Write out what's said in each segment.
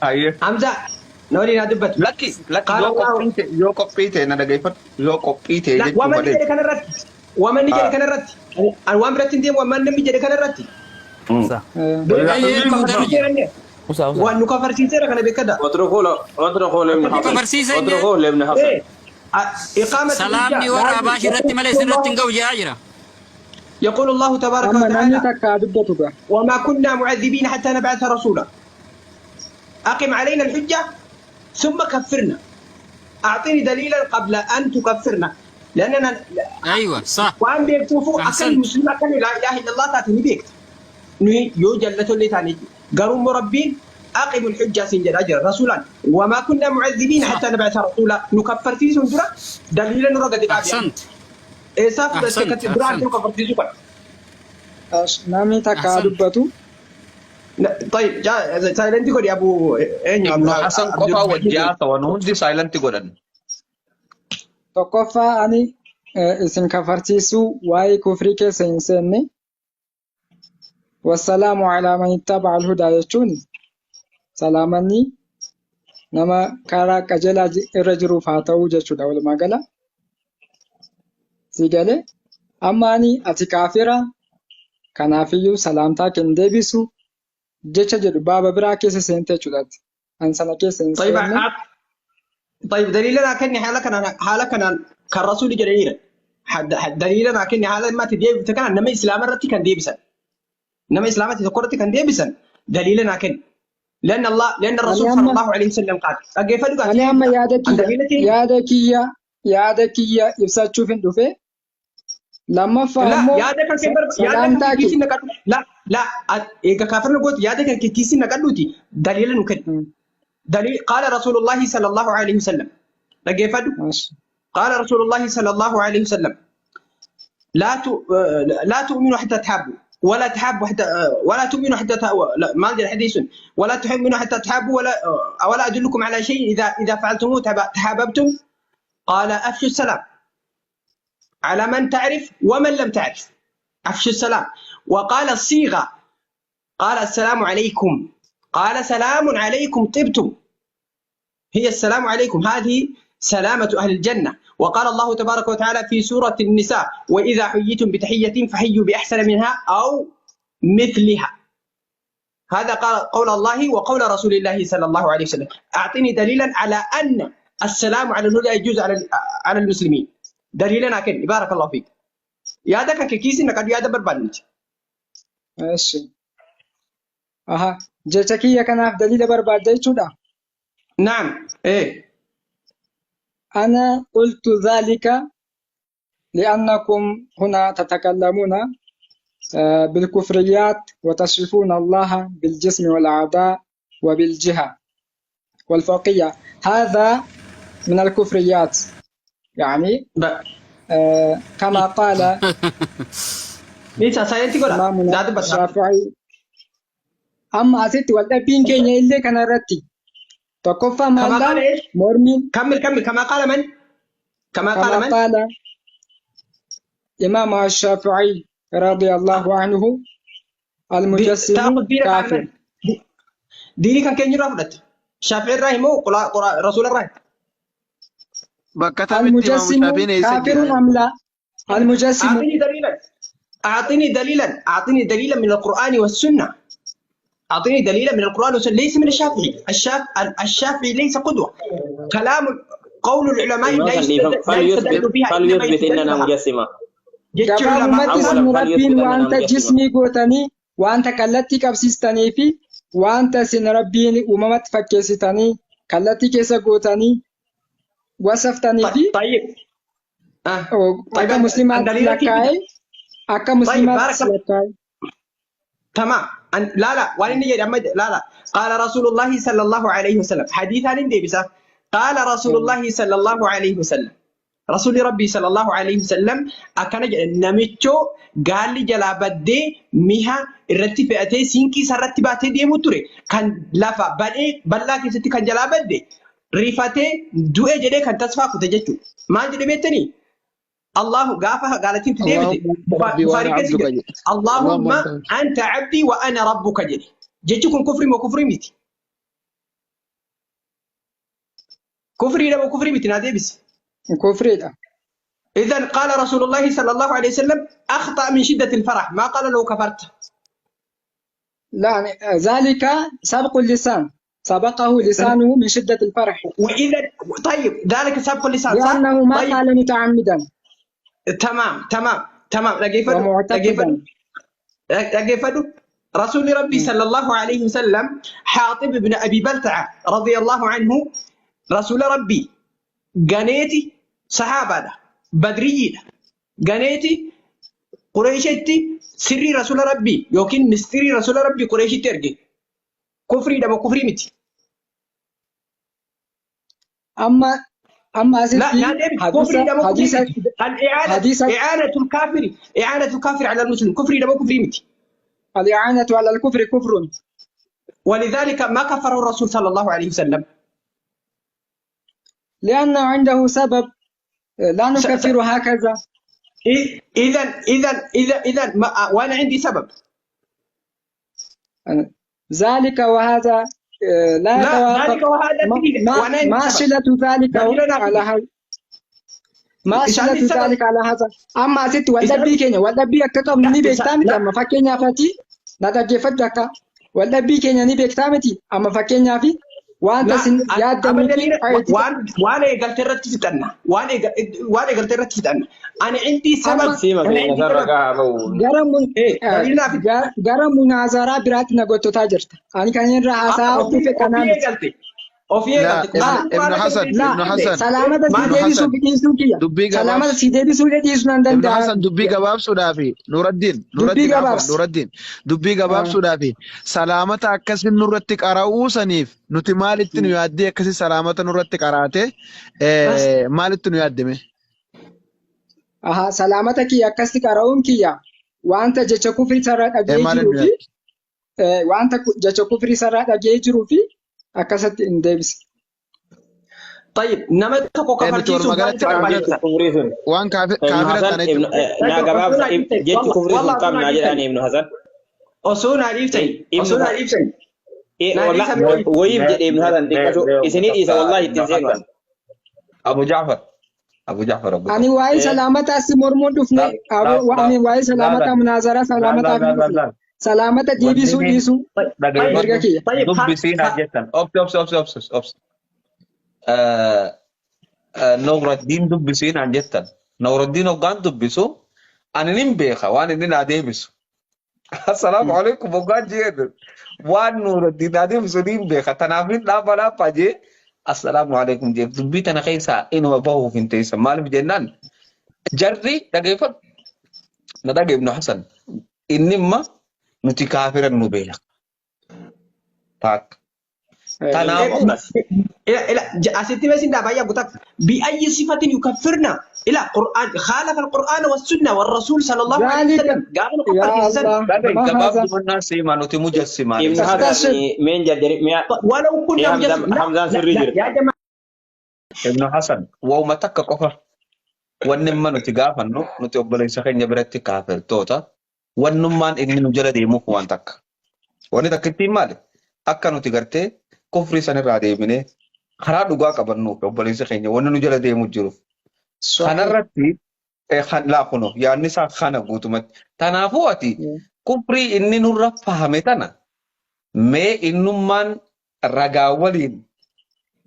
Aye. حمزة نوري نادبت Laki قال الله yo kopite na dagay yo kopite لا jechu ومن malee. نجري كان الرتي ومن نجري كان الرتي الوان برتين دي ومن نجري كان الرتي Musa. أي مدرجة Musa. وأنو كفر سيسيرة كان بكذا اتركوا لابن حفص كفرسي سنة اتركوا لابن حفص إيه إقامة سلامني الحجة ورا باشر رتي مالي سنرتي نقوي أجرا يقول الله تبارك أما نمي وتعالى تكادبتك وما كنا معذبين حتى نبعث رسولا أقم علينا الحجة ثم كفرنا أعطني دليلا قبل أن تكفرنا لأننا أيوة صح وأن بيكتوفوا أكل أحسنت. مسلم أكل لا إله إلا الله تاتني بيكت نهي يوجلة اللي تاني قالوا مربين أقم الحجة سنجد أجر رسولا وما كنا معذبين صح. حتى نبعث رسولا نكفر في سنجرة دليلا نرقد أحسنت إيساف أحسنت. كتبران أحسنت. نكفر في سنجرة نمي تكادبتك طيب جاء سايلنتي كود يا أبو إيه Ibnu Hasan qofa wajjaa ta'an hundi silent godhan. tokkoffaa ani isin kafarsiisuu waa'ee kufrii keessa hin seenne wassalaamu calaa man ittabaca alhudaa jechuun salaamanni nama karaa qajeelaa irra jiruuf haa ta'uu jechuudha walumaa gala si galee amma ani ati kaafira kanaafiyyuu salaamtaa kee hin deebisu jecha jedhu baaba biraa keessa seente jechuudhaati an sana keessa hin طيب seenne طيب دليلنا كني حالك كالرسول جريرا دليلنا كني حالا ما تدي تكان نما اسلام رتي كان دي بسن نما اسلامتي تقرتي كان دي بسن دليلنا كن لان الرسول صلى الله عليه وسلم قال كيف دغا ani amma yaada kiyya ibsachuuf hin dhufe lammaffaa لا immoo يا ده كان كبر يا ده salaamtaa كان كيسي kee نقد لا إيه كافر نقول يا ده كان كيسي نقدوتي دليلنا كن دليل قال رسول الله صلى الله عليه وسلم كيف ماشي قال رسول الله صلى الله عليه وسلم لا تؤمنوا حتى تحابوا ولا تحابوا حتى ولا تؤمنوا حتى لا ما ادري حديث ولا تؤمنوا حتى تحابوا ولا ادلكم على شيء اذا فعلتموه تحاببتم قال افشوا السلام على من تعرف ومن لم تعرف افشوا السلام وقال الصيغه قال السلام عليكم قال سلام عليكم طبتم هي السلام عليكم هذه سلامة أهل الجنة وقال الله تبارك وتعالى في سورة النساء وإذا حييتم بتحية فحيوا بأحسن منها أو مثلها هذا قول الله وقول رسول الله صلى الله عليه وسلم أعطني دليلا على أن السلام على الهدى يجوز على المسلمين دليلنا كن بارك الله فيك يا ذاك كيسي نقد يا دبر بانت ماشي aha jecha kiyya kanaaf daliila barbaadda jechuudha نعم إيه أنا قلت ذلك لأنكم هنا تتكلمون بالكفريات وتصفون الله بالجسم والأعضاء وبالجهة والفوقية هذا من الكفريات يعني كما قال ليس ساينتي كولا إمامنا ذات بس الشافعي أما أسيت والدبين كينيا إلي كان رتي تكفى كما مالا قال إيش مرمين كمل كما قال من كما قال كما من قال إمام الشافعي رضي الله عنه المجسم تاخذ دينك عن كافر من ديني كان كين يرافضت شافعي الراهي مو رسول الراهي Bakka tamitti المجسم Imam Shaafiin eessa كافر jira? أم لا المجسم أعطني دليلا من القرآن والسنة أعطيني دليلا من القرآن والسنة ليس من الشافعي الشافعي ليس قدوة كلام قول العلماء لا يستدل بها إنما فليثبت يستدل اننا بها مجسمة جت جفا علماء أمتي أولا سن فليثبت ربين أننا وأنت مجسمة جسمي قوتني وأنت كالتي كبسيستني في وأنت سن ربين وممت فكيستني كالتي كيسا قوتني وصفتني في طيب طيب أكا مسلمات دليلك لكاي أكا طيب مسلمات بارك الله لكاي تمام لا وين يجي لا قال رسول الله صلى الله عليه وسلم حديثا عندي بس قال رسول الله صلى الله عليه وسلم رسول ربي صلى الله عليه وسلم أكن نمتشو قال لي جلا بدي مها الرتبة سينكي سرتبات دي متوري كان لافا بلا كيستي كان جلا بدي ريفاتي دوء جدي كان تصفى كتجتو ما جدي بيتني الله قافها قالت انت ديبتي اللهم انت عبدي وانا ربك جدي جيتكم كفري وكفري ميتي كفري لو كفري بتنادي بس. كفريدha. إذا قال رسول الله صلى الله عليه وسلم أخطأ من شدة الفرح ما قال له كفرت. لا ذلك سبق اللسان سبقه لسانه من شدة الفرح وإذا طيب ذلك سبق اللسان صح؟ لأنه ما طيب قال متعمدا تمام ومعتقدا. لقي فدو رسول ربي صلى الله عليه وسلم حاطب بن أبي بلتعة رضي الله عنه رسول ربي قنيتي صحابة بدريين قنيتي قريشتي سري رسول ربي يمكن مستري رسول ربي قريشتي ترجي كفري دم كفري متي أما لا أسيتي لا كفري دم كفري حديث متي حديث إعانة الكافر على المسلم كفري دم كفري متي الإعانة على الكفر كفر ولذلك ما كفره الرسول صلى الله عليه وسلم لأنه عنده سبب لا نكفر هكذا. إذا وأنا عندي سبب ذلك وهذا لا ذلك وهذا ما صلة ذلك على هذا ما صلة ذلك على هذا أما أسيت والدبي كينيا والدبي أكتب ني بيكتامتي أما فكينيا فاتي نتجفت دكا والدبي كينيا ني بيكتامتي أما فكينيا في وأنت يا دمي وانا قلت رتفتنا وانا قلت رتفتنا أنا عندي سبب سيما كينا سرقها بو gara munaazaraa biraatti na gochuu jirta. Ani kan irra haasaa ofiif kanaa miti. ابن حسن Salaamata si deebisuu dhiisuu kiyya. Salaamata si deebisuu dhiisuu nan ابن danda'a. حسن دبي قباب سودافي نور الدين دبي قباب سودافي سلامة أكس من نور التك أراو سنيف نتي مالت نيادي أكسي سلامة نور التك أراته مالت نيادي مه Aha salaamata kiyya akkasti qara'uun kiyya wanta jecha kufri sarara dhagee jiruu fi wanta jecha kufri sarara dhagee jiruu fi akkasatti hin deebise. طيب نما تكو كفرتي سو كفري سن وان كافر ابن حسن كافر نا غباب جيت كفري سن كم ناجراني ابن حسن أصون عرفتي والله ويب جد ابن حسن ديكو اسني إيسا والله تنسين أبو جعفر Ani waa'ee salaamataa si mormuun dhufne ani waa'ee salaamataa munaazaraa salaamataa fi dhufne salaamata deebisuu dhiisuu erga kiyya. دبسين جدا أوبس نور الدين دبسين جدا نور الدين وقان دبسو أنا نمبيخا وأنا نين ديبسو السلام عليكم وقان جيد وان نور الدين ديبسو نمبيخا تنافين لا بلا باجي السلام عليكم جيب دبيت أنا خيسا إنه أبوه في انتيسا مال بجنان جري دقيفة ندق ابن حسن إنما نتكافر النبيل تاك تنافو إلى أستي بس إنت أبايا بتاعك بأي صفة يكفرنا إلى قرآن خالف القرآن والسنة والرسول صلى الله عليه وسلم قالوا كفر إنسان جواب الناس ما نتي مجسما ابن حسن من جدري ولو كنا حمزان سري يا جماعة ابن حسن وما تك كفر ونما نتي غافنو نتي أبلي سخين يبرتي كافر توتا ونمان إني نجلد يموك وانتك وني تكتي مال أكا نتي غرتي كفري سنة رادي منه خرا دوغا قبرنو أبلي سخين ونن نجلد يموك جروف خنا رتي خن لا خنو يعني سا خنا غوتمت تنافواتي كفري إني نور فهمتنا ما إنمان رجاولين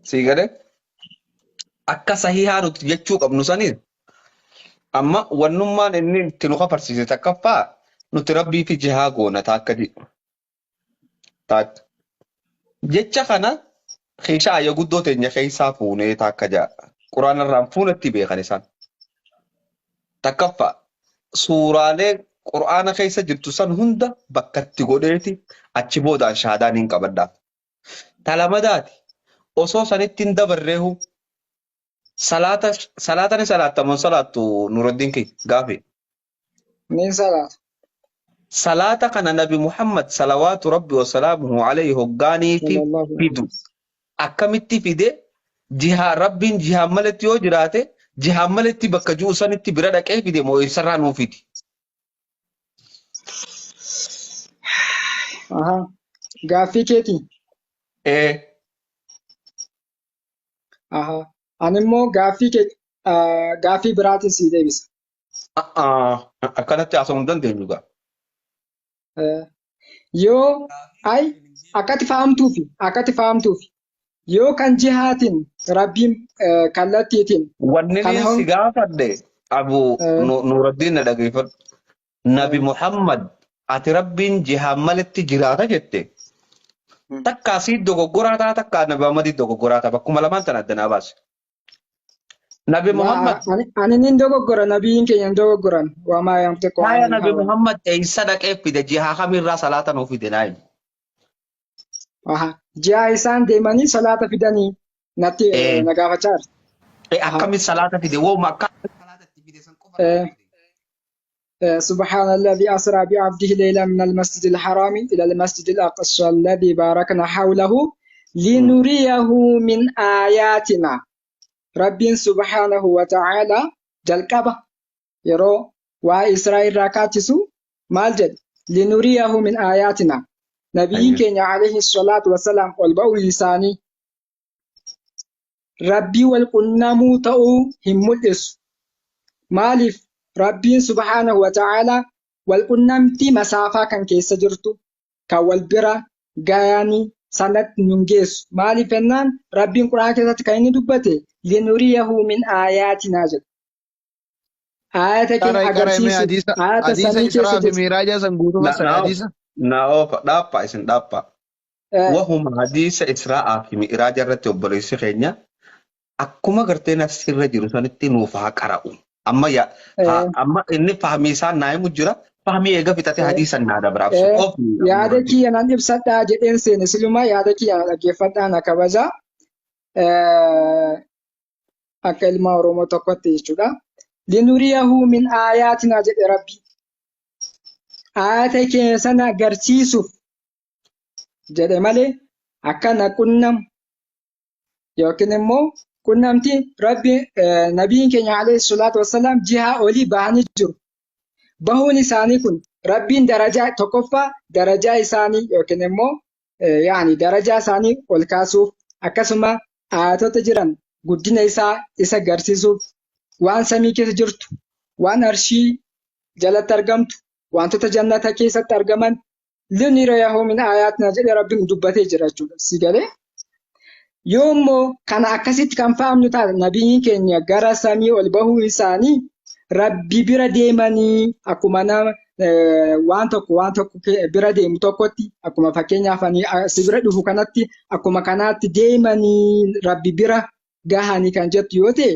سيغده akka sahihaa nuti jechuu qabnu saniin amma wannummaan inni itti nu kafarsiise takkaffaa nuti rabbii fi jihaa goona taakka jedhu taakka jecha kana keeshaa ayya guddoo teenya keessaa fuunee taakka ja'a quraana irraan fuunatti beekan isaan takkaffaa suuraalee quraana keessa jirtu san hunda bakkatti godheeti achi boodaan shahaadaan hin qabadhaaf talamadaati osoo sanitti hin dabarreehu صلاة من صلاة نور الدين كي قافي Ni salaata. صلاة كان النبي محمد صلوات ربي وسلامه عليه غاني في فيدو أكملتي فيدي جهة ربي جهة ملتي وجراته جهة ملتي بكجو سنتي برادك إيه فيدي مو يسران وفيدي Aha gaaffii keetii. إيه Ani immoo gaaffii biraatiin sii deebisa. Akkanatti haasa'uu hin dandeenyu gaa. Yoo akkati fahamtuufi yoo kan jihaatiin rabbiin kallattiitiin Wanni kan si gaafadhe Abu Nuruddin na dhageeffadhu. Nabi Muhammad ati rabbiin jihaan malitti jiraata jette. Takka asii dogoggoraa ta'a takka Nabi Muhammad dogoggoraa ta'a bakkuma lamaan tan addanaa baase. Nabi Muhammad ani nin dogoggora nabiin keenya hin dogoggoran wamaa yaamte Haya Nabi Muhammad eessa dhaqee fide jihaa kamirraa salaata nuu fide naayi. Jihaa isaan deemanii salaata fidanii natti na gaafachaa jirti. Akkamitti salaata fide wooma akkamitti salaata itti fide san qofa. سبحان الذي أسرى بعبده ليلا من المسجد الحرام إلى المسجد الأقصى الذي باركنا حوله لنريه من آياتنا رب سبحانه وتعالى جلقبة يرو وإسرائيل راكاتسو مالجد لنريه من آياتنا نبي كenya عليه الصلاة والسلام والبو لساني ربي والقنمو تأو هم الإس مالف ربي سبحانه وتعالى والقنمتي مسافة كان كيس جرتو كوالبرا غاياني سنة ننجيس مالي فنان ربي قرآن كذا كاين دبته لنريه من آياتنا جد آياتك أغرسيس آيات سنة كيس بميراجة سنقوطو بس حديثة دابا اسم دابا وهم حديث إسراء في ميراجة رتب بريسي خينيا أكما قرتين السر جرسان التنوفها قرأوا أما إني فهمي سان نايم جرا فهمي إيجا في تاتي حديثا نادا برابس yaadaki anan ibsadhaa jedheen seene silumaa yaadaki dhaggeeffadhaa na kabaja akka ilma Oromoo tokkotti jechuudha. Linuriyahu min aayaatinaa jedhe Rabbi. Aayata keenya sana agarsiisuuf jedhe malee akka na qunnam yookiin immoo qunnamti Rabbi nabiin keenya alayhi salaatu wassalaam jihaa olii bahanii jiru. Bahuun isaanii kun Rabbiin darajaa tokkoffaa darajaa isaanii yookiin immoo darajaa isaanii ol kaasuuf akkasuma aayatota jiran guddina isaa isa agarsiisuuf waan samii keessa jirtu waan arshii jalatti argamtu wantoota jannata keessatti argaman linuriyahu min aayaatinaa jedhe Rabbiin dubbatee jira jechuudha. Si galee yoommoo kana akkasitti kan fahamnu taate nabiin keenya gara samii ol bahuu isaanii Rabbi bira deemanii akkuma nama waan tokko bira deemu tokkotti akkuma fakkeenyaaf si bira dhufu kanatti akkuma kanaatti deemanii Rabbi bira gahanii kan jettu yoo ta'e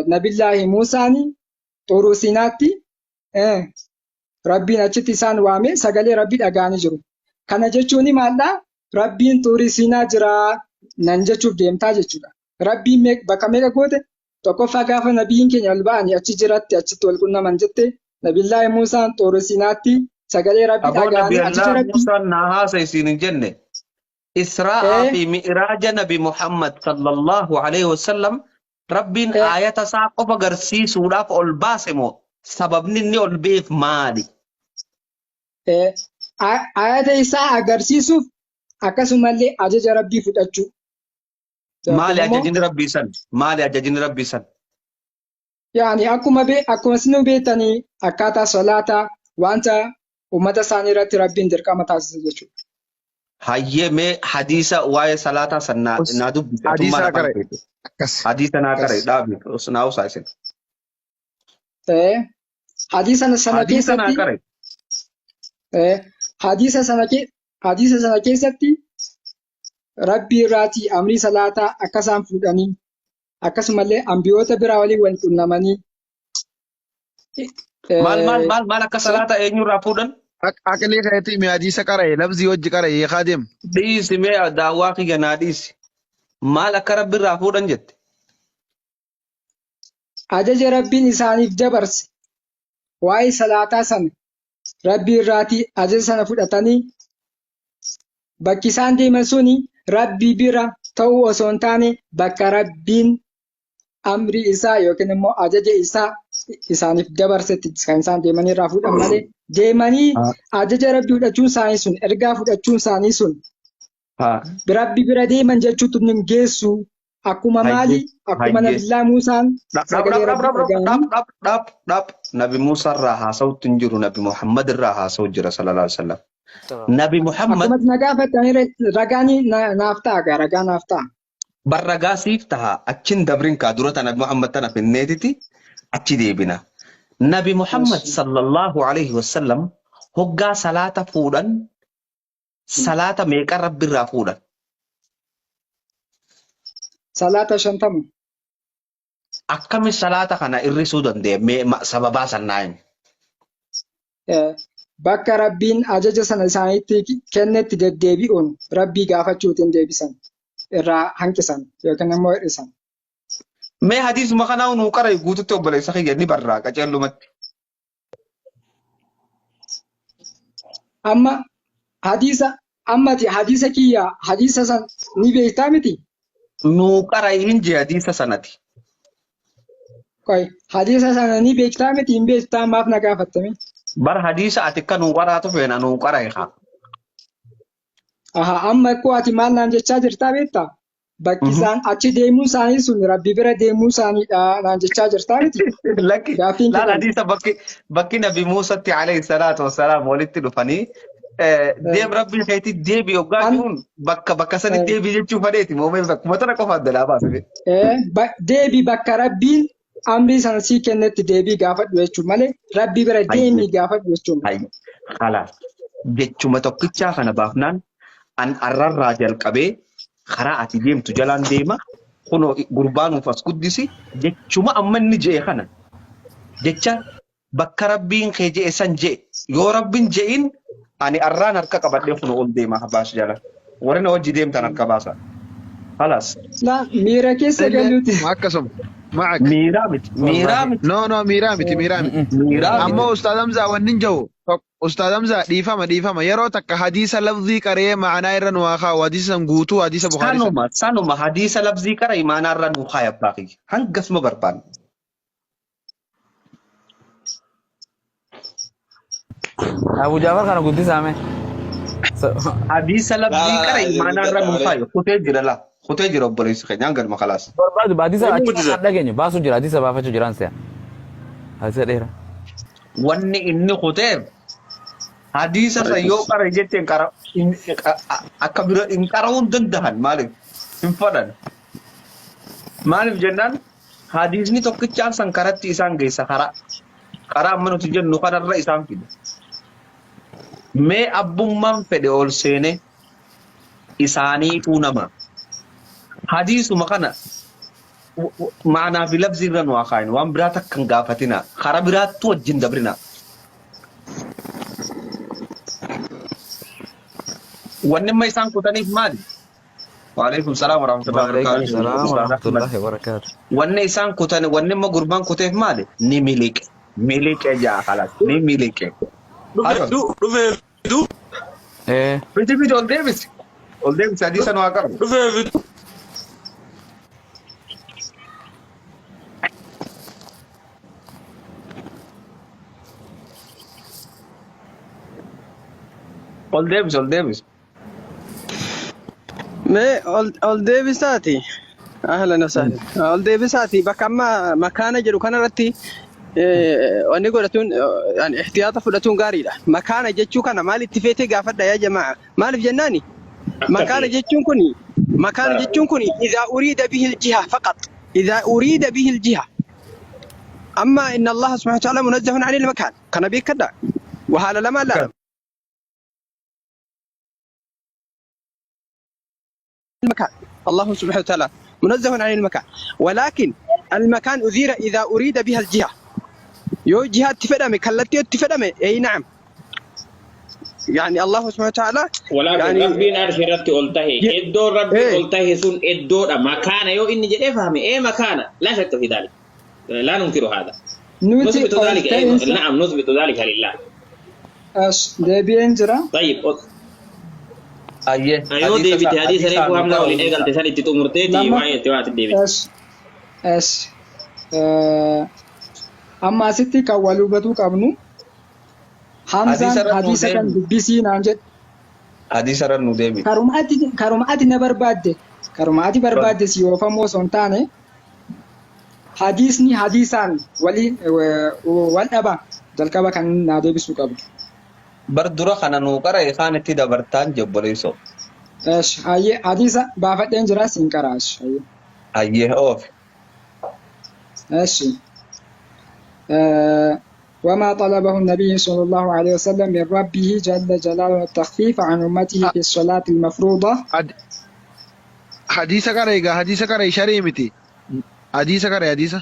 Nabillaahi Muusaanii Xuuruu Siinaatti Rabbiin achitti isaan waame sagalee Rabbi dhaga'anii jiru. Kana jechuun maaldhaa Rabbiin Xuurii Siinaa jiraa nan jechuuf deemtaa jechuudha. Rabbiin bakka meeqa goote tokkoffaa gaafa nabiin keenya ol ba'anii achi jiratti achitti wal qunnaman jette Nabillaahi Muusaan Xuuruu Siinaatti sagalee Rabbi dhaga'anii achitti Rabbi Muusaan na haasa'isiin hin jenne Israa fi Mi'raaja Nabi Muhammad sallallahu alaihi wasallam Rabbiin aayata isaa qofa agarsiisuudhaaf ol baase moo sababni inni ol ba'eef maali? Aayata isaa agarsiisuuf akkasumallee ajaja Rabbii fudhachuu. Maali ajajni Rabbii san? Maali ajajni Rabbii san? Akkuma isin beektanii akkaataa salaataa wanta uummata isaanii irratti Rabbiin dirqama taasisa jechuudha. Hayyee mee hadiisa waa'ee salaataa san naa dubbise. Hadiisa naa qaree dhaabi naa usaa isin. Hadiisa sana keessatti Rabbi irraatii amrii salaataa akka isaan fuudhanii akkasumallee ambiyoota biraa waliin wal qunnamanii. Maal akka salaataa eenyurraa fuudhan? Aqlee kayyatii mi hadiisa qara'e labzii hojii qara'e yeekaa deemu. Dhiisi mee daawwaa kiyya naa dhiisi. Maal akka Rabbi irraa fuudhan jette? Ajaja Rabbiin isaaniif dabarse waa'ee salaataa sana Rabbi irraatii ajaja sana fudhatanii bakki isaan deeman suni Rabbi bira ta'uu osoo hin taane bakka Rabbiin amrii isaa yookiin immoo ajaja isaa isaaniif dabarsetti kan isaan deemanii irraa fuudhan malee deemanii ajaja Rabbii fudhachuun isaanii sun ergaa fudhachuun isaanii sun ها بربي بردي من جتشوت ننجسو أكما مالي أكما نبي الله موسى سجل ربي أجاني داب نبي موسى راها صوت تنجر نبي محمد راها صوت جرى صلى الله عليه وسلم نبي محمد أكما نجافة تاني رجاني نافتا رجان نافتا برغا سيفتها أتشن دبرين كادورة نبي محمد تنا في النيتي أتشي دي بنا نبي محمد صلى الله عليه وسلم هقا صلاة فولا صلاة ميكا رب الرافولا صلاة شنتم أكم صلاة كان الرسول دي سببا سنايم بك ربين أجج سنة سانيتي كنت دبيون ربي غافة جوتين دبيسان إرا هنكسان يمكن نمو إرسان ما حديث ما كنا ونقرأ يقول تقبل يسخي يعني برا كأجل لمت أما حديثة كيا حديثة سن نبي تامتي نقرأ إنجي حديث سنتي كوي حديثة سن نبي تامتي نبي تام ما فينا كافتمي بر حديث أتكلم نقرأ تفهم نقرأ يخا أما كواتي ما نانجي تشاجر تابتا بكيسان أشي ديمو ساني سن ربي برا ديمو ساني نانجي تشاجر تابتي لكن لا حديث بكي نبي موسى عليه الصلاة والسلام ولدت دفني ديم ربي خيتي ديبي وقاعدون بك سنة ديبي جتشو فديتي مو مين بك متى نكوف هذا لا باس ديبي بك ربي أمري سانسي كنت ديبي غافت ويشو مالي ربي برا ديمي غافت ويشو هاي خلاص جتشو ما تقطع خنا بافنان أن أرر راجل كبي خراءة ديم تجلان ديما كنو قربان وفاسكوديسي جتشو ما أمن نجي خنا جتشا بك ربين خيجي إسان جي يو ربين جين أني أران أركا كبدي فنو أول ديما باش جالا ورنا وجه ديم تنركا باسا خلاص لا ميرا كيس قالوتي معك قسم معك ميرامت نو ميرامتي أما أستاذ أمزا وننجو أستاذ أمزا ديفما يرو تك حديث لفظي كريه معنا إرن واخا وحديث سنغوتو حديث بخاري سانوما حديث لفظي كريه معنا إرن واخا باقي هنقف مبربان أبو جعفر كانوا قلت سامي حديث لفظي كريه معنا إرن واخا كتير لا كتير بوليس خير يانغر ما خلاص بعد هذا أشياء لقيني باسو جرا حديث بافا جران سيا هذا إيه واني إني كتير حديث سيو كريه جتين كرا أكبر إن كراون دندهن مالك إنفرد مالك جنان حديث ني توك چان سنكرت إسان جيسا خرا منو تجن نقدر رئيسان كده मैं अब्बुम्मन फेडोल सेने इसानी पूनमा हदीस मकाना माना बिलफ्ज़ रन वाक़ाइन वाम बिरात कंगाफतिना खरा बिरात तो जिंदबरिना वन्ने मैं सांग कुतनी माल वालेकुम सलाम वरहमतुल्लाहि वबरकातुह वन्ने सांग कुतनी वन्ने म गुरबान कुते माल नि मिलिक जा खलास नि मिलिक Du. Video Old Davis hadis ano akar. Old Davis. ما Old Davis آتي أهلا وسهلا Old Davis آتي بكما مكانه جلو كان رتي وأنا قلتون يعني احتياطا فلتون قاريدة مكان جتشو كان مالي تفيتي قافد يا جماعة مالي بجناني مكان جتشون كوني إذا أريد به الجهة فقط أما إن الله سبحانه وتعالى منزه عن المكان كان بيك كذا وهذا لما لا المكان الله سبحانه وتعالى منزه عن المكان ولكن المكان أثير إذا أريد بها الجهة يو جهات تفدمي كلتي تفدمي أي نعم يعني الله سبحانه وتعالى ولكن يعني ربي نرشرت قلته الدور ربي قلته سن الدور مكان يو إني جد فهمي أي مكان لا شك في ذلك لا ننكر هذا نثبت ذلك نعم نثبت ذلك لله ده بينجرا طيب أيوه ديفيد حديث ريبو همنا ولين قال تسالي تتمرتي وعي توات ديفيد أما ستي كوالو بتو كابنو حمزة حديث كان بيسي نانجت Hadiisa irra nu deebi. Karumaati na barbaadde. Karumaati barbaadde si oofamoo osoo hin taane hadiisni hadiisaan wal dhaba jalqaba kan naa deebisuu qabu. Bar dura kana nuu qara'e kaan itti dabartaan jobboleessoo. Hayyee hadiisa baafadheen jira siin qaraash. Hayyee oofi. ماشي وما طلبه النبي صلى الله عليه وسلم من ربه جل جلاله التخفيف عن أمته في الصلاة المفروضة حديث كاريغا حديث كاري شريمتي حديث كاري حديث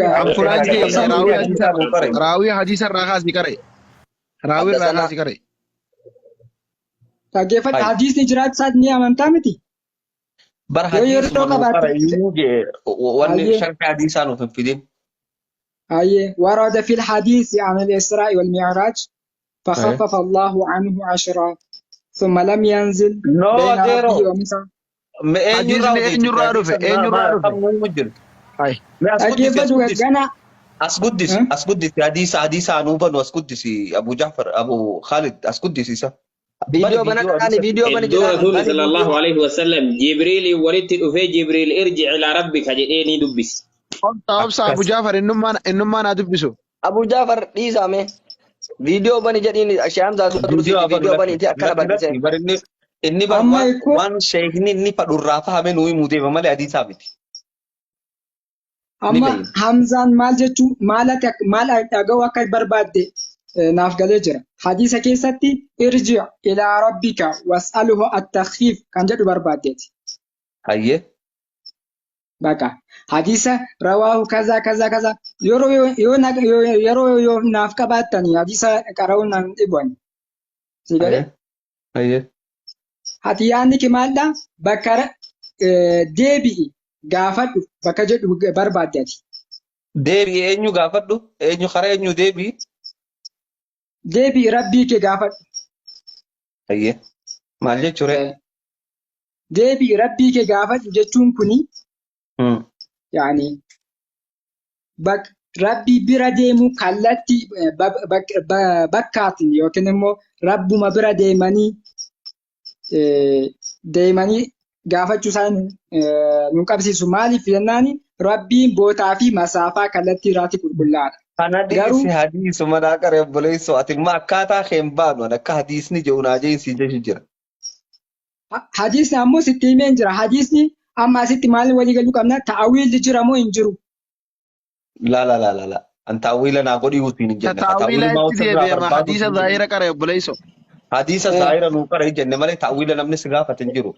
عن فلان راوي حديث الراخاسي كاري راوي الراخاسي كاري تاجفت حديث نجرات ساد نيا منتامتي Bar hadiis wanni sharti hadiisaa nuuf hin fidin. أي ورد في الحديث عن الإسراء والمعراج فخفف الله عنه 10 ثم لم ينزل بين ربه وموسى. حديث إنه رادف أسقدس حديث أنوبا وأسقدس أبو جعفر أبو خالد أسقدس إسا. فيديو رسول صلى الله عليه وسلم جبريل ولدت في جبريل ارجع إلى ربك جئني دبس. أبو جعفر إنما أنا دبسه. أبو جعفر ليس أمي فيديو بني جديد أشياء فيديو بني تأكل بدي. إني برضه وان شيخني إني بدرافة همين وي مودي بمالي حديث ثابت. أما همزان مال أجوا كبرباد naaf galee jira. Hadiisa keessatti irji' ilaa rabbika was'aluhu at-takhfiif kan jedhu barbaaddeeti. Hayyee. Baqa. Hadiisa rawaahu kaza yeroo naaf qabaattanii hadiisa qara'uun nan dhibani. Si galee? Hayyee. Hati yaadni kee maalidha? Bakka deebi'i gaafadhu bakka jedhu barbaaddeeti. Deebi'i eenyu gaafadhu? Eenyu karaa eenyu deebi'i? Deebi'i rabbii kee gaafadhu. Hayyee. Maal jechuudha? Deebi'i rabbii kee gaafadhu jechuun kuni yaani rabbii bira deemu kallattii bakkaatiin yookiin immoo rabbuma bira deemanii gaafachuu isaan nu qabsiisu. Maaliif jennaani rabbiin bootaa fi masaafaa kallattii irraatti qulqullaa'aadha. Kana dhiisi hadiisuma naa qaree obboleessoo ati immoo akkaataa keen baanu akka hadiisni jedhu naa jeensi jechuun jira. Hadiisni ammoo sitti himeen jira. Hadiisni amma asitti maal walii galuu qabna? Ta'awiilli jira moo hin jiru? La. An ta'awiila naa godhii utiin hin jenne. Ta'awiila itti deebi'ama. Hadiisa zaahira qaree obboleessoo. Hadiisa zaahira nuu qaree jenne malee ta'awiila namni si gaafate hin jiru.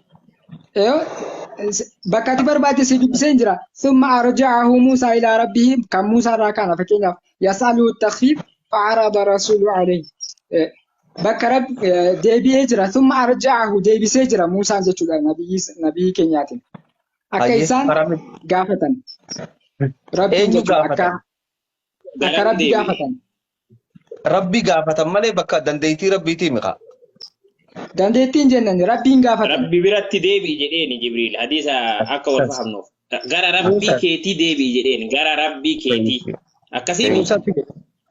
Bakka ati barbaade si dubbisee jira. Summa arja'ahu Muusaa ilaa rabbihi kan Muusaa irraa kaana fakkeenyaaf yas'aluhu at-takhfiif fa'arada rasuulu alayhi. Bakka deebi'ee jira. Summa arja'ahu deebisee jira Muusaan jechuudha nabii keenyaatiin. Akka isaan gaafatan. Rabbiin jechuudha akka rabbi gaafatan. Rabbi gaafatan malee bakka dandeettii rabbiitii miqa. Dandeettiin jennaan rabbiin gaafatan. Rabbi biratti deebi'i jedheeni Jibriil hadiisa akka wal fahamnuuf. Gara rabbii keetii deebi'i jedheeni gara rabbii keetii. Akkasii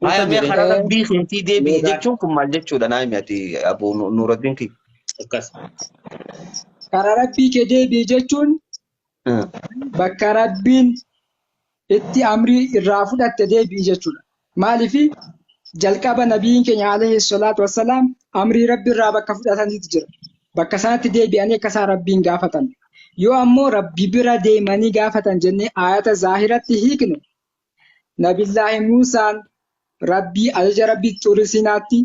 Haya mee karaa rabbii keetii deebi'i jechuun kun maal jechuudha naa himati Abu Nuuraddiin kiyya. akkas. Karaa rabbii kee deebi'i jechuun bakka rabbiin itti amrii irraa fudhatte deebi'i jechuudha. Maaliifi jalqaba nabiin keenya alayhi salaatu wassalaam amrii rabbi irraa bakka fudhataniitu jira. Bakka sanatti deebi'anii akka isaan rabbiin gaafatan. Yoo ammoo rabbi bira deemanii gaafatan jennee ayata zaahiratti hiikne Nabillaahi Muusaan rabbii ajaja rabbii xurisinaatti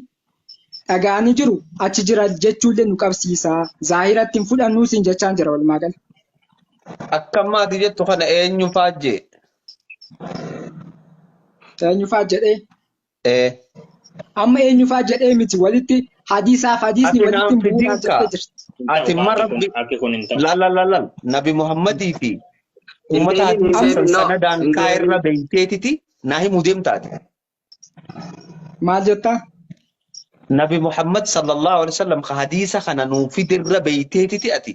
dhagaanii jiru achi jira jechuullee nu qabsiisa. Zaahiratti hin fudhannuu siin jechaan jira walumaa gala. Akkamaati jettu kana eenyu faajjee? Eenyu faa jedhee? Amma eenyu faa jedhee miti walitti hadiisaaf hadiisni walitti bu'uudhaan jettee jirti. Ati marabbi la Nabi Muhammadii fi uummata hadiisa sanadaan kaa'irra beekteetiti naa himuu deemtaati. Maal jettaa? Nabi Muhammad sallallahu alaihi wasallam ka hadiisa kana nuu fidirra beekteetiti ati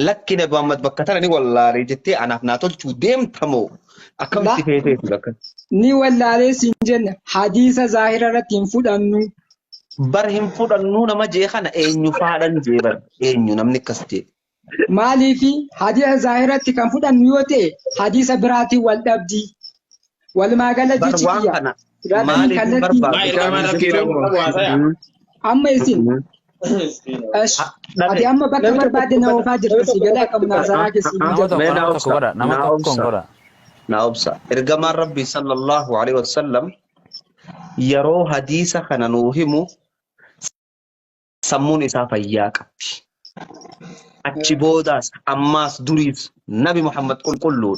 lakki Nabi Muhammad bakka tana ni wallaalee jettee anaaf naa tolchuu deemtamoo akkamitti feeteetu lakkan? Ni wallaalee siin jenne hadiisa zaahira irratti hin fudhannu. برهم فودن نونا ما جيخنا أين يفعلن جيبر أين ينامني كستي مالي في حديث ظاهرة كان فودا نيوتي حديث براتي والدبدي والما قال بروان جيتي كنا قال مالي كان بربا ما إرقام ربي واسع أما يسين أش هذه أما بكبر بعد نوفاجر بس يقول كم نازرة كسي nama tokko godha. ناوبسا إرقام ربي صلى الله عليه وسلم يرو حديث خنا نوهمو سمون إسافة إياك أتشبوداس أماس دوريس نبي محمد كل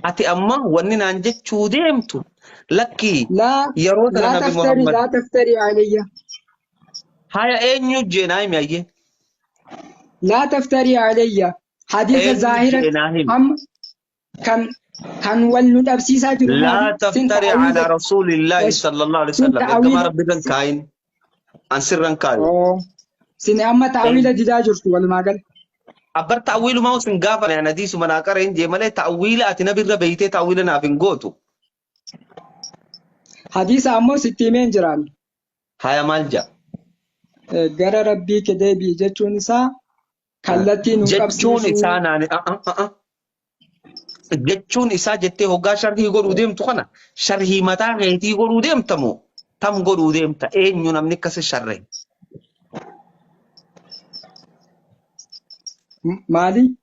أتي أما وننا نجد شو ديمتو لكي لا يرو لا نبي تفتري محمد لا تفتري علي هاي أين يجينايم يا يه لا تفتري علي حديث أين ظاهرة يجينايم أم كان ولد أبسيسا لا تفتري على رسول الله صلى الله عليه وسلم إرقام ربي كان كاين عن سرا كاين سن أما تعويل دجاجرت ولا ما قال أبر تأويل ما هو سنجافر يعني دي سمنا كارين جمالة تأويل أتنا بالربيتة تأويلنا في نقطه حديث أمو ستيمين جران هاي مالجا جرى ربي كده بيجتون سا كالتي جتشون إسانا جتشون إسا جتة هوجا شرحي يقول وديم تخنا شرحي متى غيتي يقول وديم تمو تم يقول وديم تا إيه ينام نكسر شرحي مالي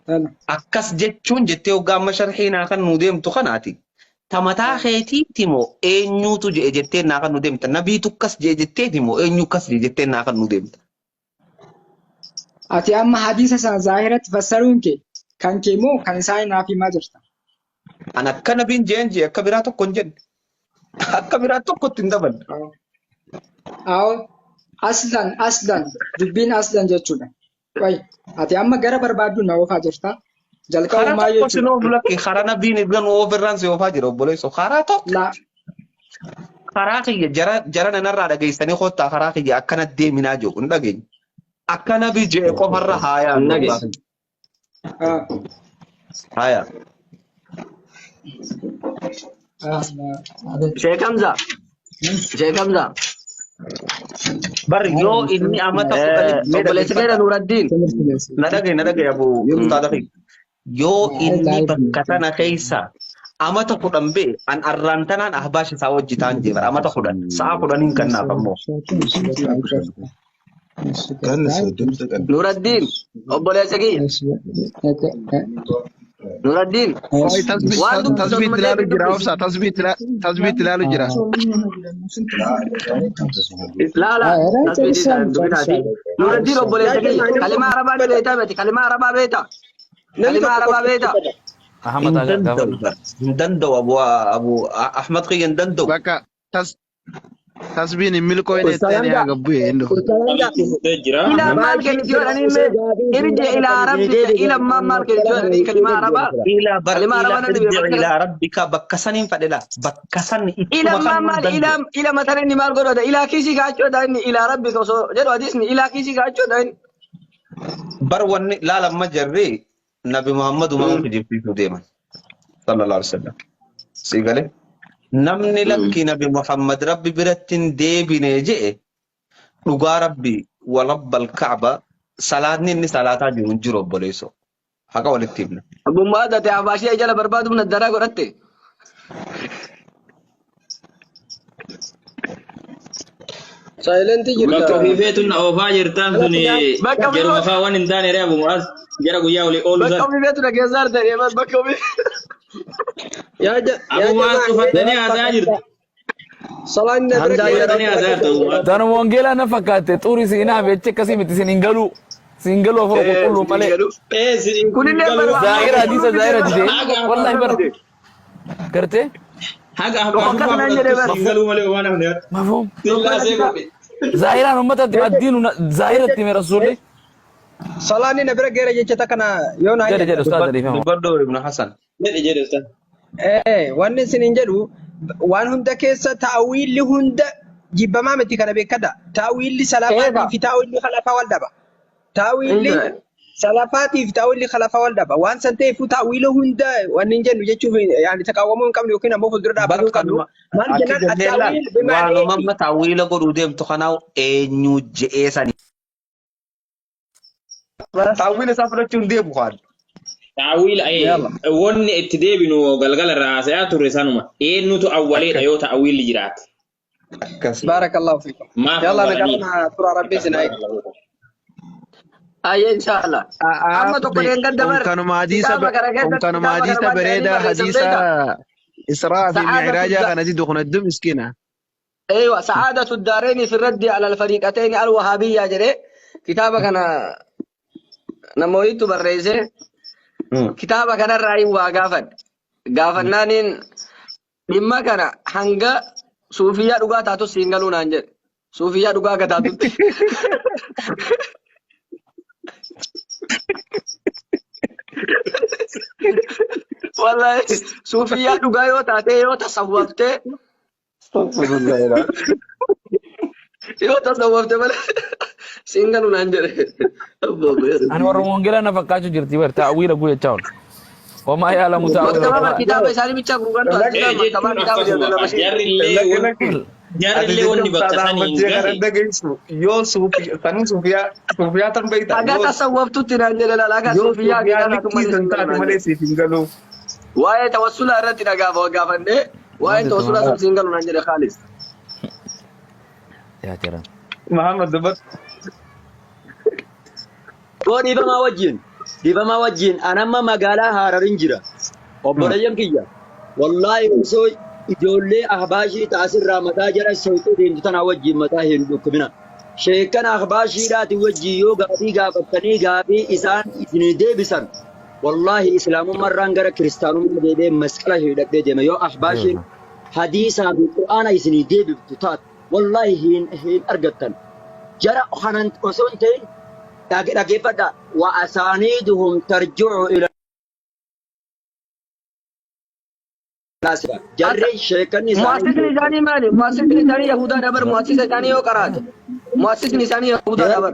أنا أكس جتشون جتة هوجا ما شرحي ناكن وديم تخناتي تمتى غيتي تيمو إيه نيو تجي جتة ناكن وديم تا نبي تكس جتة تيمو إيه نيو كس جتة ناكن وديم تا أتي أما حديث سان ظاهرة تفسرون كي كان كيمو كان ساين في مجرتا أنا كنا بين جنجي كبيراتو كونجن كبيراتو كتندبن أو أصلا دبين أصلا جتشونا وي أتي أما جرى بربادو نوفا جرتا جلكا وما خاراتو يجو كسنو بلكي خارانا بين إبن ووفران سيوفا جرو بوليسو خاراتو لا خراقي جرى نرى دقيستني خوتا خراقي أكنا دي مناجو ندقين أكنا بيجي قفر هايا نجس. هايا Sheikh Hamza. Sheikh Hamza. بر يو إني أمتا Obboleessa keenya Nuuraddin. ندقي أبو مصطفى يو إني بكتنا كيسا أمتا قدام بي أن أرانتنا أحباش ساوى جتان جيبر أمتا قدام ساعة قدام إن كنا فمو Nuuraddin. Obboleessa keenya. Nuuraddin. تثبيت دلالة جرا وبسا تثبيت دلالة جرا لا tasbiidii Nuuraddin obboleessa keenya. Kalimaa Arabaa beektaa miti. Kalimaa Arabaa beektaa. Kalimaa Arabaa beektaa. Ahmad agak gafar. دندو أبو أحمد خيان دندو بكا تثبيت ملكو إن الثاني أقبوه إنه إلى مال كنتيون أنيمة إرجع إلى ربك إلى ما مال كنتيون كلمة عربة إلى ربك بكسنين فدلا بكسن إلى ما مال إلى مثلا إني مال قرودة إلى كيسي كاتشو داين إلى ربك وصو جدو حديثني إلى كيسي كاتشو داين برون لا لما جري نبي محمد وما في جبريل ديما صلى الله عليه وسلم سيقاله نمني لك نبي محمد ربي برتين دي بنيجي لغا ربي ورب الكعبة صلاة نيني صلاة جنون جروب بوليسو حقا ولكتبنا أبو مادة تعباشي أجل برباد من الدراء قرأتي سايلنتي bakka fiifeetuun oofaa jirtaan suni jaruma faawwan hin taane reebu mu'as jara guyyaa olii oolu san بكم بيتو لكيزار تريبا بكم abu mu'as uffatanii haasaa jirtu صلاة النبي uffatanii haasaa jirtu Dan wongela na fakkaate xuri siinaa beeche akkasii miti sin hin galu afur qulqulluu malee. Zaahira hadiisa zaahira dide wallahi bar gartee haga abbaa singaluu malee waan hafne mafhum sillaasee godhe zaahiraan ummata addiinu zaahiratti mee rasuulli صلاة النبي غير جيتا كنا يونا jedhe ustaad ariifama بدو ابن حسن jedhe ustaad wanni isin hin jedhu waan hunda keessa ta'awiilli hunda jibbamaa miti kana beekadha ta'awiilli salafaa fi ta'awiilli khalafaa wal dhaba ta'awiilli سلفاتي في تأويل خلفاء والدبا وان سنتي فو تأويله هندا وان نجن يجوا يعني تقاومون قبل يمكن أبو فدر دابا قبل ما نجن التأويل بمعنى وانو ما تأويل قدو ديم تخناو إنيو جئساني تأويل سافرتون ديم خان تأويل أي ون ابتدي بنو قلقل الرأسيات الرسانوما إنو تأولي أيو تأويل لجرات بارك الله فيكم يلا نقرأنا سورة ربي سنايك أي إن شاء الله أما تقول إن قدمر كانوا حديثة بريدة حديثة إسراء في المعراج كان زيد دخون الدم مسكينة أيوة سعادة الدارين في الرد على الفريقتين الوهابية جري كتابك أنا نمويت بالرئيسة كتابك أنا الرأي وقافنانين لما كان حنقا صوفيا رقا تاتو سينغلون أنجر صوفيا رقا تاتو والله صوفيا رقا يو تاتي يو تصوفته يو تصوفته بل سينغلون أنجر أنا ورمون قلنا نفكاتو جرتي بر تأويل أقول يتشاون وما يعلم تأويل مكتبة كتاب سالي بيتشاف روغان مكتبة كتاب جار اللي وني بكتاني يو صوفيا تنبيتا أجا تصوفت تنانجل لا لا صوفيا واي توسل أردت نجافني واي توسل أسم سينغل نانجل خالص يا ترى محمد دبر Kodi bama wajjin anamma magaalaa Hararin jira obboleeyyan kiyya wallahi osoo ijoollee ahbaashii taasirraa mataa jara shayxuu deemtu tana wajjin mataa hin dhukkubina sheekan ahbaashiidhaati wajjii yoo gaafii gaafattanii gaafii isaan isinii deebisan wallahi islaamummaarraan gara kiristaanummaa deebee masqala hidhadhee deema yoo ahbaashiin hadiisaa fi qur'aana isinii deebiftu taat wallahi hin argattan jara hanan osoo hin ta'in dhaggeeffadha wa asaaniiduhum tarji'u ila jarri sheekanni muassisni isaanii maali muassisni isaanii yahudaa dabar muassisa isaanii yoo qaraate muassisni isaanii yahudaa dabar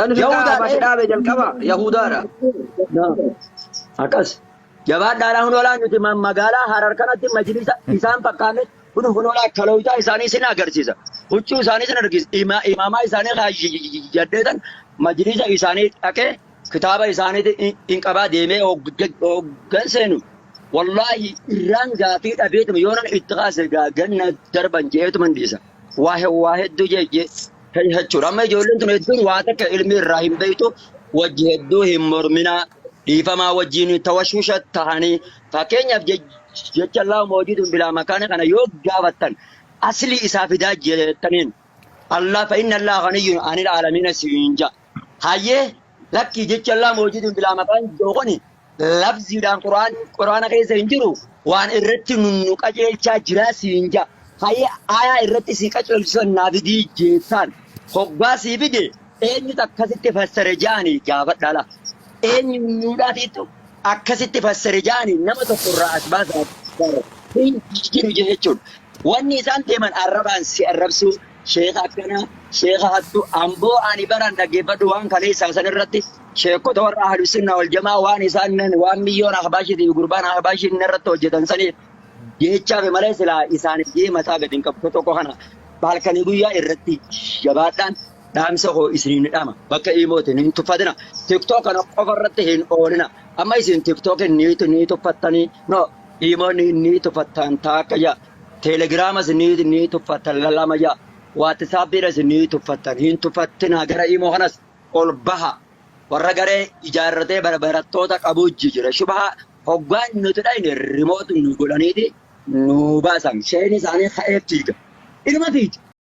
namni yahudaa dhaabe jalqaba yahudaadha akkas jabaadhaadhaan hunoolaan nuti magaalaa Harar kanatti majlisa isaan fakkaanne hunoolaan kalootaa isaanii sin agarsiisa huccuu isaanii sin agarsiisa imaamaa isaanii jaddeetan majlisa isaanii dhaqee kitaaba isaanii in qabaa deemee hoggan seenu wallahi irraan gaafii dhabeetuma yoonan itti qaase ganna darban jeetuman dhiisa waa hedduu jechuudha amma ijoolleen tun hedduun waa takka ilmi irraa hin beektu wajji hedduu hin morminaa dhiifamaa wajjiin tawashusha tahanii fakkeenyaaf jecha Allah mawjudun bilaa makaana kana yoo gaafattan asli isaa fidaa jettaniin Allah fa inna Allah ghaniyyun anil aalamiina siinja hayyee lakki jecha Allah mawjudun bilaa makaan joogoni labziidhaan quraana keessa hin jiru waan irratti nu qajeelchaa jira siinja hayyee aayaa irratti si qajeelchisan naafidii jeettaan hoggaa sii fide eenyutu akkasitti fassare jaanii gaafadhaala eenyuudhaatiitu akkasitti fassare jaanii nama tokkorraa as baasaa hin jiru jechuudha. Wanni isaan deeman arrabaan si arrabsuu sheekha akkanaa sheekha hattuu amboo ani baran dhaggeeffadhu waan kaleessaa san irratti sheekota warra ahlus sunnaa wal jamaa waan isaan waan miyyoon ahbaashiitii gurbaan ahbaashii irratti hojjetan saniif jechaaf malee silaa isaaniif mataa gadi hin qabu tokko kana halkanii guyyaa irratti jabaadhaan dhaamsa koo isiniin dhama bakka imootiin hin tuffatina tiktook kana qofa irratti hin oolina amma isin tiktook ni tuffattanii no imoonni ni tuffattan taakka jaa teelegiraamas ni tuffattan lalama jaa waatisaappiidhas ni tuffattan hin tuffattina gara imoo kanas ol baha warra garee ijaarratee barattoota qabuu jira shubaha hoggaan nuti dhayne rimootu nu godhaniiti nu baasan sheen isaanii ka'ee fiiga ilma fiiti